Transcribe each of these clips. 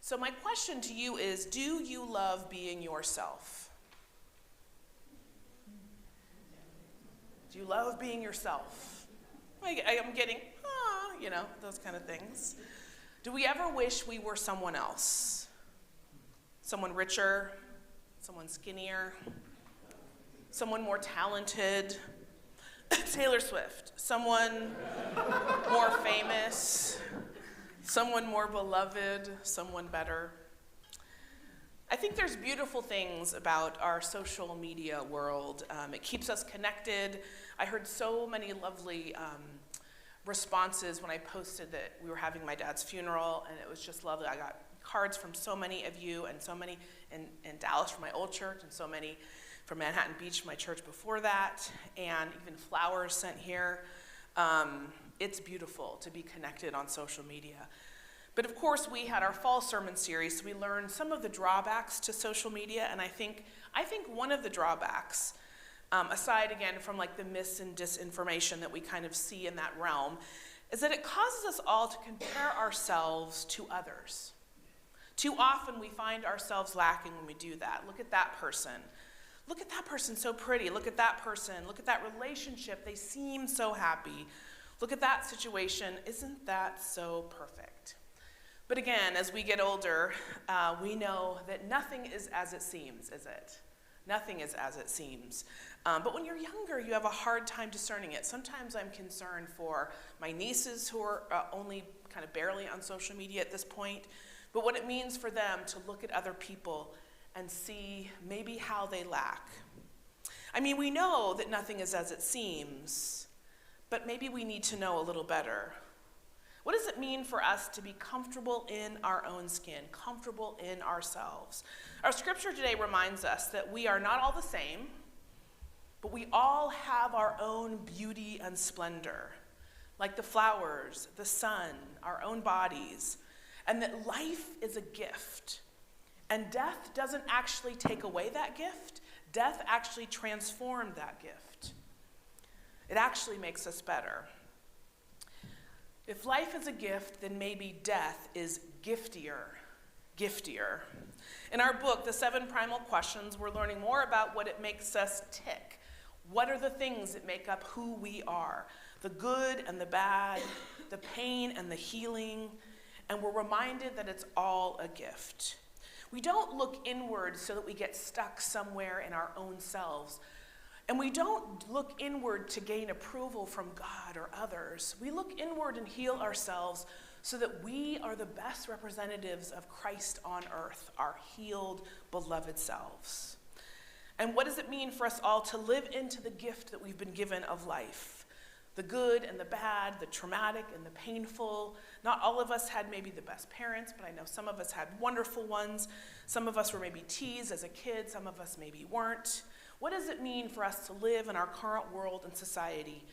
So my question to you is, do you love being yourself? Do you love being yourself? I'm getting, those kind of things. Do we ever wish we were someone else? Someone richer, someone skinnier, someone more talented, Taylor Swift, someone more famous, someone more beloved, someone better. I think there's beautiful things about our social media world. It keeps us connected. I heard so many lovely responses when I posted that we were having my dad's funeral, and it was just lovely. I got cards from so many of you, and so many in Dallas from my old church, and so many from Manhattan Beach, my church before that, and even flowers sent here. It's beautiful to be connected on social media. But of course, we had our fall sermon series, so we learned some of the drawbacks to social media, and I think one of the drawbacks, aside again from like the mis and disinformation that we kind of see in that realm, is that it causes us all to compare ourselves to others. Too often we find ourselves lacking when we do that. Look at that person. Look at that person, so pretty. Look at that person. Look at that relationship. They seem so happy. Look at that situation. Isn't that so perfect? But again, as we get older, we know that nothing is as it seems, is it? Nothing is as it seems. But when you're younger, you have a hard time discerning it. Sometimes I'm concerned for my nieces who are only kind of barely on social media at this point, but what it means for them to look at other people and see maybe how they lack. I mean, we know that nothing is as it seems, but maybe we need to know a little better. What does it mean for us to be comfortable in our own skin, comfortable in ourselves? Our scripture today reminds us that we are not all the same, but we all have our own beauty and splendor, like the flowers, the sun, our own bodies, and that life is a gift. And death doesn't actually take away that gift. Death actually transformed that gift. It actually makes us better. If life is a gift, then maybe death is giftier. In our book, The 7 Primal Questions, we're learning more about what it makes us tick. What are the things that make up who we are? The good and the bad, the pain and the healing, and we're reminded that it's all a gift. We don't look inward so that we get stuck somewhere in our own selves. And we don't look inward to gain approval from God or others. We look inward and heal ourselves so that we are the best representatives of Christ on earth, our healed, beloved selves. And what does it mean for us all to live into the gift that we've been given of life? The good and the bad, the traumatic and the painful. Not all of us had maybe the best parents, but I know some of us had wonderful ones. Some of us were maybe teased as a kid, some of us maybe weren't. What does it mean for us to live in our current world and society,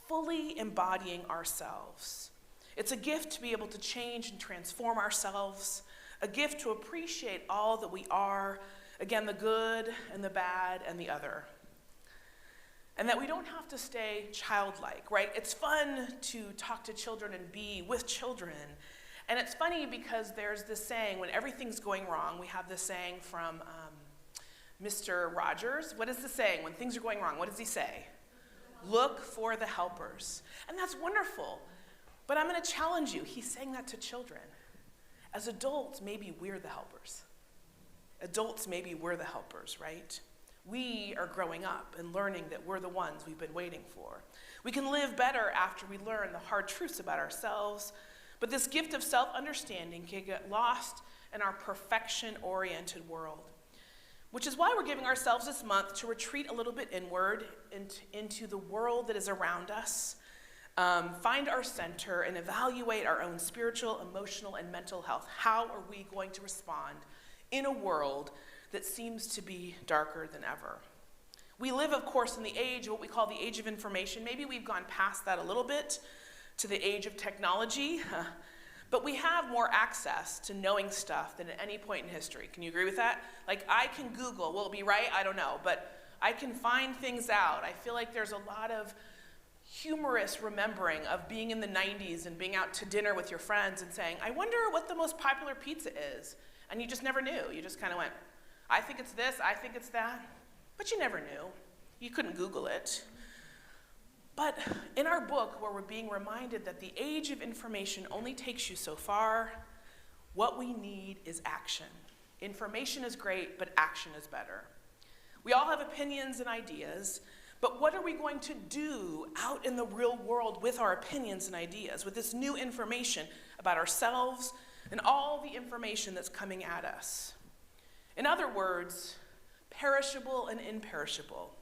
fully embodying ourselves? It's a gift to be able to change and transform ourselves, a gift to appreciate all that we are, again, the good and the bad and the other. And that we don't have to stay childlike, right? It's fun to talk to children and be with children. And it's funny because there's this saying, when everything's going wrong, we have this saying from Mr. Rogers. What is the saying? When things are going wrong, what does he say? Look for the helpers. And that's wonderful. But I'm going to challenge you. He's saying that to children. As adults, maybe we're the helpers. Adults, maybe we're the helpers, right? We are growing up and learning that we're the ones we've been waiting for. We can live better after we learn the hard truths about ourselves, but this gift of self-understanding can get lost in our perfection-oriented world, which is why we're giving ourselves this month to retreat a little bit inward into the world that is around us, find our center, and evaluate our own spiritual, emotional, and mental health. How are we going to respond in a world that seems to be darker than ever? We live, of course, in the age of what we call the age of information. Maybe we've gone past that a little bit to the age of technology, but we have more access to knowing stuff than at any point in history. Can you agree with that? Like, I can Google. Will it be right? I don't know, but I can find things out. I feel like there's a lot of humorous remembering of being in the 90s and being out to dinner with your friends and saying, I wonder what the most popular pizza is. And you just never knew. You just kind of went, I think it's this, I think it's that. But you never knew. You couldn't Google it. But in our book, where we're being reminded that the age of information only takes you so far, what we need is action. Information is great, but action is better. We all have opinions and ideas, but what are we going to do out in the real world with our opinions and ideas, with this new information about ourselves and all the information that's coming at us? In other words, perishable and imperishable.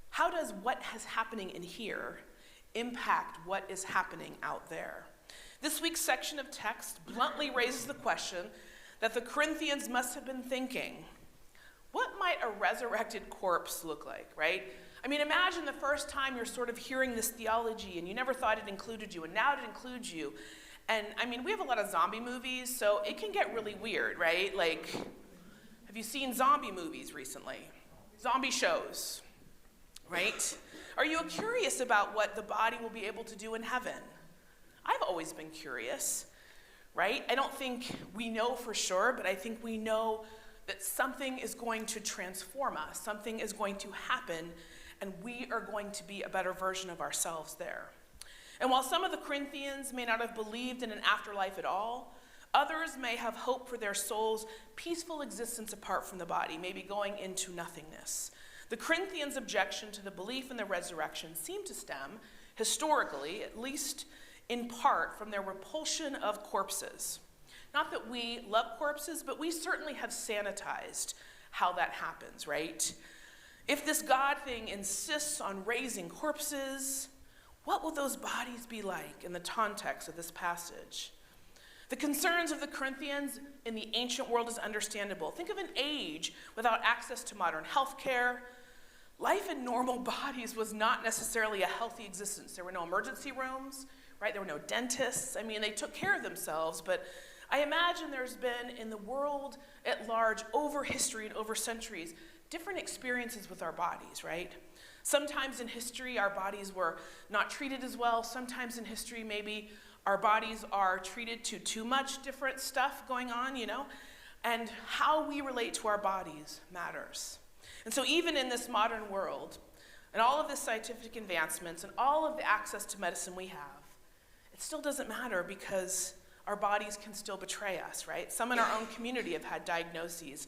How does what is happening in here impact what is happening out there? This week's section of text bluntly raises the question that the Corinthians must have been thinking. What might a resurrected corpse look like, right? I mean, imagine the first time you're sort of hearing this theology and you never thought it included you, and now it includes you. And I mean, we have a lot of zombie movies, so it can get really weird, right? Like, have you seen zombie movies recently? Zombie shows, right? Are you curious about what the body will be able to do in heaven? I've always been curious, right? I don't think we know for sure, but I think we know that something is going to transform us, something is going to happen, and we are going to be a better version of ourselves there. And while some of the Corinthians may not have believed in an afterlife at all, others may have hope for their soul's peaceful existence apart from the body, maybe going into nothingness. The Corinthians' objection to the belief in the resurrection seemed to stem, historically, at least in part, from their repulsion of corpses. Not that we love corpses, but we certainly have sanitized how that happens, right? If this God thing insists on raising corpses, what will those bodies be like in the context of this passage? The concerns of the Corinthians in the ancient world is understandable. Think of an age without access to modern health care. Life in normal bodies was not necessarily a healthy existence. There were no emergency rooms, right? There were no dentists. I mean, they took care of themselves, but I imagine there's been in the world at large, over history and over centuries, different experiences with our bodies, right? Sometimes in history, our bodies were not treated as well. Sometimes in history, maybe our bodies are treated to too much different stuff going on, you know? And how we relate to our bodies matters. And so even in this modern world, and all of the scientific advancements and all of the access to medicine we have, it still doesn't matter because our bodies can still betray us, right? Some in our own community have had diagnoses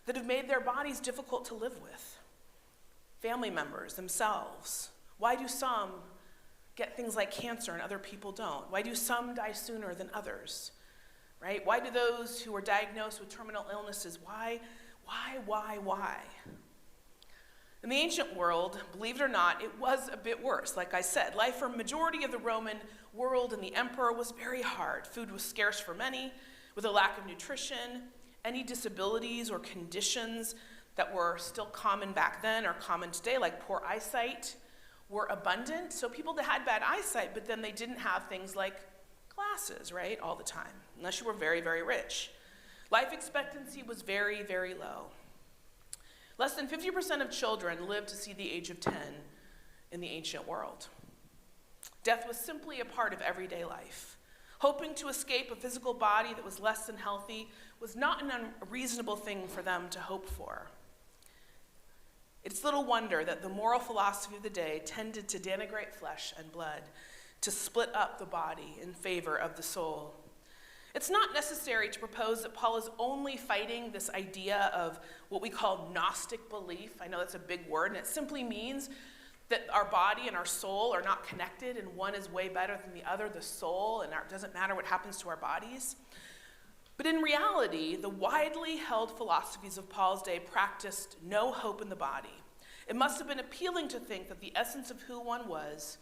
that have made their bodies difficult to live with. Family members themselves. Why do some get things like cancer and other people don't? Why do some die sooner than others, right? Why do those who are diagnosed with terminal illnesses, why? In the ancient world, believe it or not, it was a bit worse. Like I said, life for a majority of the Roman world and the emperor was very hard. Food was scarce for many, with a lack of nutrition. Any disabilities or conditions that were still common back then or common today, like poor eyesight, were abundant. So people that had bad eyesight, but then they didn't have things like glasses, right, all the time, unless you were very, very rich. Life expectancy was very, very low. Less than 50% of children lived to see the age of 10 in the ancient world. Death was simply a part of everyday life. Hoping to escape a physical body that was less than healthy was not an unreasonable thing for them to hope for. It's little wonder that the moral philosophy of the day tended to denigrate flesh and blood, to split up the body in favor of the soul. It's not necessary to propose that Paul is only fighting this idea of what we call Gnostic belief. I know that's a big word, and it simply means that our body and our soul are not connected, and one is way better than the other, the soul, and it doesn't matter what happens to our bodies. But in reality, the widely held philosophies of Paul's day practiced no hope in the body. It must have been appealing to think that the essence of who one was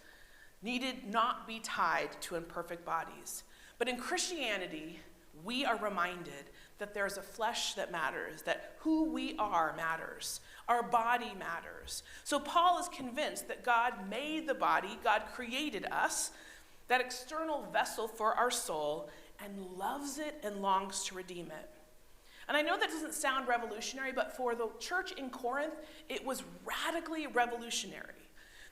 needed not be tied to imperfect bodies. But in Christianity, we are reminded that there's a flesh that matters, that who we are matters. Our body matters. So Paul is convinced that God made the body, God created us, that external vessel for our soul, and loves it and longs to redeem it. And I know that doesn't sound revolutionary, but for the church in Corinth, it was radically revolutionary.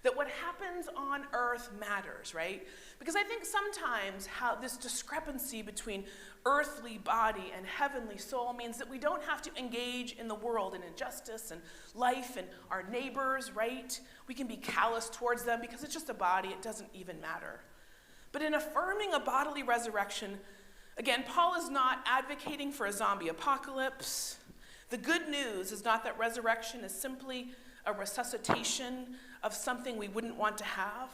that what happens on earth matters, right? Because I think sometimes how this discrepancy between earthly body and heavenly soul means that we don't have to engage in the world and injustice and life and our neighbors, right? We can be callous towards them because it's just a body, it doesn't even matter. But in affirming a bodily resurrection, again, Paul is not advocating for a zombie apocalypse. The good news is not that resurrection is simply a resuscitation of something we wouldn't want to have.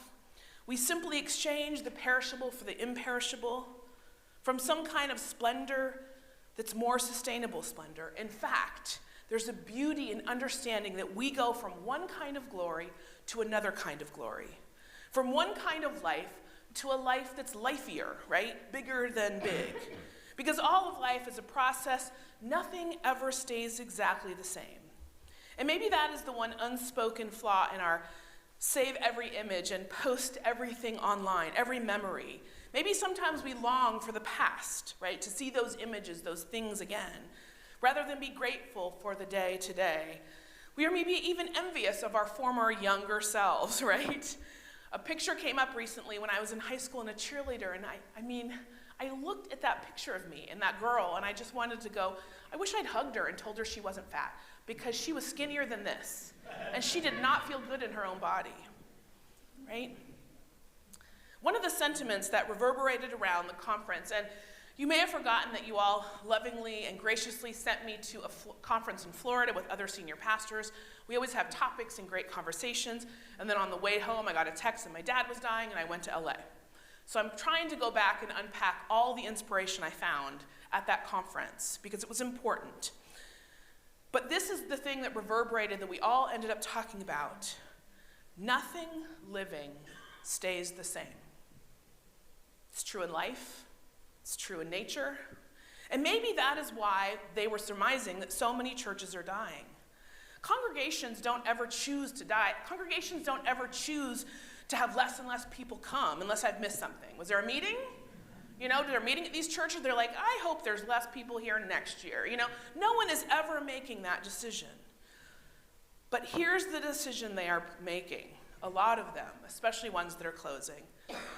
We simply exchange the perishable for the imperishable from some kind of splendor that's more sustainable splendor. In fact, there's a beauty in understanding that we go from one kind of glory to another kind of glory. From one kind of life to a life that's lifeier, right? Bigger than big. Because all of life is a process. Nothing ever stays exactly the same. And maybe that is the one unspoken flaw in our save every image and post everything online, every memory. Maybe sometimes we long for the past, right? To see those images, those things again, rather than be grateful for the day today. We are maybe even envious of our former younger selves, right? A picture came up recently when I was in high school and a cheerleader, and I looked at that picture of me and that girl, and I just wanted to go, I wish I'd hugged her and told her she wasn't fat, because she was skinnier than this, and she did not feel good in her own body, right? One of the sentiments that reverberated around the conference, and you may have forgotten that you all lovingly and graciously sent me to a conference in Florida with other senior pastors. We always have topics and great conversations, and then on the way home I got a text that my dad was dying and I went to LA. So I'm trying to go back and unpack all the inspiration I found at that conference because it was important. But this is the thing that reverberated that we all ended up talking about. Nothing living stays the same. It's true in life. It's true in nature. And maybe that is why they were surmising that so many churches are dying. Congregations don't ever choose to die. Congregations don't ever choose to have less and less people come unless I've missed something. Was there a meeting? They're meeting at these churches. They're like, I hope there's less people here next year. No one is ever making that decision. But here's the decision they are making. A lot of them, especially ones that are closing.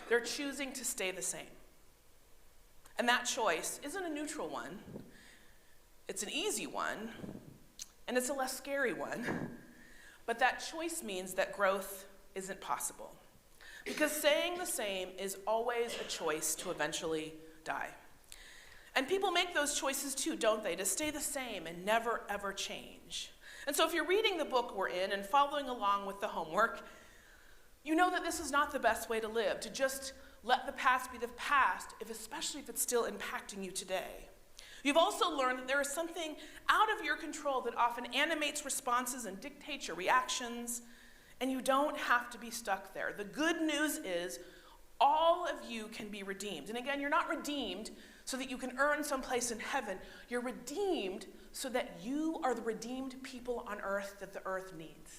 They're choosing to stay the same. And that choice isn't a neutral one. It's an easy one, and it's a less scary one. But that choice means that growth isn't possible. Because staying the same is always a choice to eventually die. And people make those choices too, don't they? To stay the same and never, ever change. And so if you're reading the book we're in and following along with the homework, you know that this is not the best way to live, to just let the past be the past, especially if it's still impacting you today. You've also learned that there is something out of your control that often animates responses and dictates your reactions, and you don't have to be stuck there. The good news is all of you can be redeemed. And again, you're not redeemed so that you can earn someplace in heaven. You're redeemed so that you are the redeemed people on earth that the earth needs.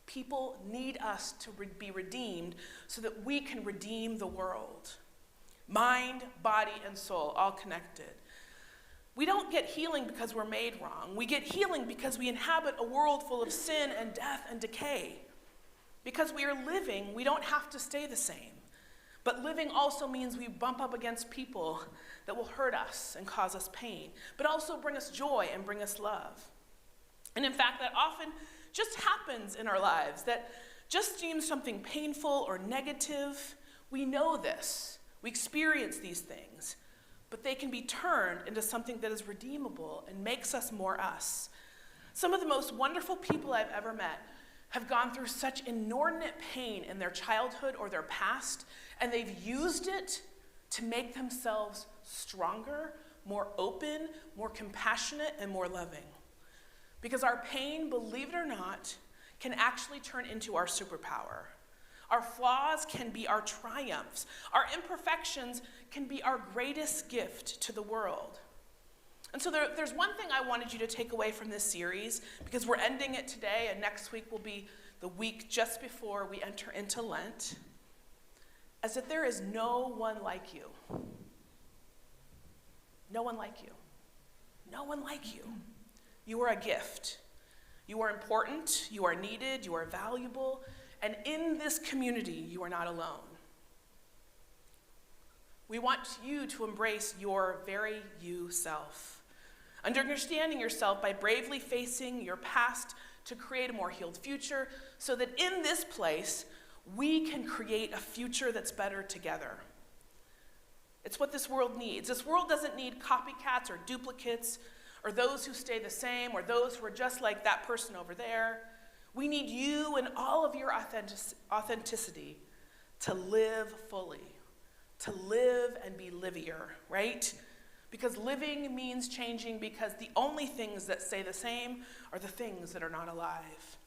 People need us to be redeemed so that we can redeem the world. Mind, body, and soul, all connected. We don't get healing because we're made wrong. We get healing because we inhabit a world full of sin and death and decay. Because we are living, we don't have to stay the same. But living also means we bump up against people that will hurt us and cause us pain, but also bring us joy and bring us love. And in fact, that often just happens in our lives, that just seems something painful or negative. We know this. We experience these things. But they can be turned into something that is redeemable and makes us more us. Some of the most wonderful people I've ever met have gone through such inordinate pain in their childhood or their past, and they've used it to make themselves stronger, more open, more compassionate, and more loving. Because our pain, believe it or not, can actually turn into our superpower. Our flaws can be our triumphs. Our imperfections can be our greatest gift to the world. And so there's one thing I wanted you to take away from this series, because we're ending it today, and next week will be the week just before we enter into Lent, as that there is no one like you. No one like you. No one like you. You are a gift. You are important, you are needed, you are valuable, And in this community, you are not alone. We want you to embrace your very you self, understanding yourself by bravely facing your past to create a more healed future, so that in this place, we can create a future that's better together. It's what this world needs. This world doesn't need copycats or duplicates, or those who stay the same, or those who are just like that person over there. We need you and all of your authenticity to live fully, to live and be livier, right? Because living means changing, because the only things that stay the same are the things that are not alive.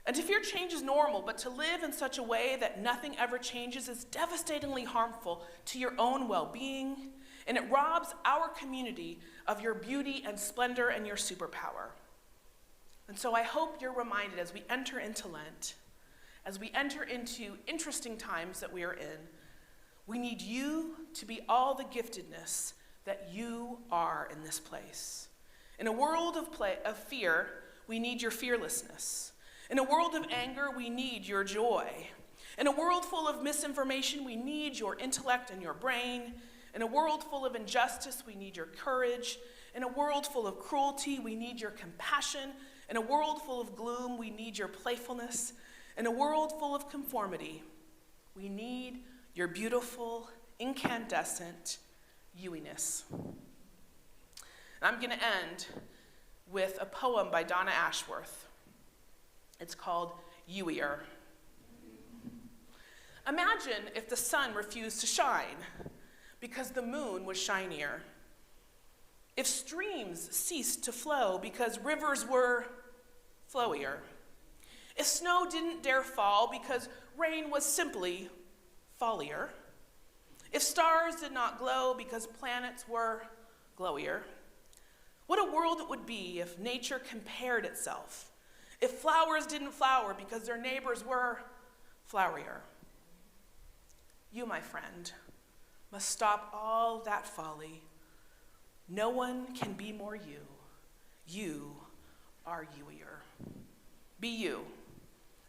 And to fear change is normal, but to live in such a way that nothing ever changes is devastatingly harmful to your own well-being, and it robs our community of your beauty and splendor and your superpower. And so I hope you're reminded as we enter into Lent, as we enter into interesting times that we are in, we need you to be all the giftedness that you are in this place. In a world of fear, we need your fearlessness. In a world of anger, we need your joy. In a world full of misinformation, we need your intellect and your brain. In a world full of injustice, we need your courage. In a world full of cruelty, we need your compassion. In a world full of gloom, we need your playfulness. In a world full of conformity, we need your beautiful, incandescent you-iness. And I'm going to end with a poem by Donna Ashworth. It's called You-ier. Imagine if the sun refused to shine because the moon was shinier. If streams ceased to flow because rivers were flowier. If snow didn't dare fall because rain was simply fallier. If stars did not glow because planets were glowier. What a world it would be if nature compared itself. If flowers didn't flower because their neighbors were flowerier. You, my friend, must stop all that folly. No one can be more you. You are you-ier. Be you,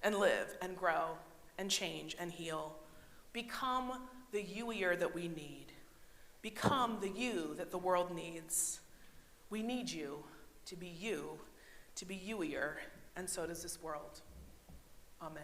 and live, and grow, and change, and heal. Become the you-ier that we need. Become the you that the world needs. We need you, to be you-ier, and so does this world. Amen.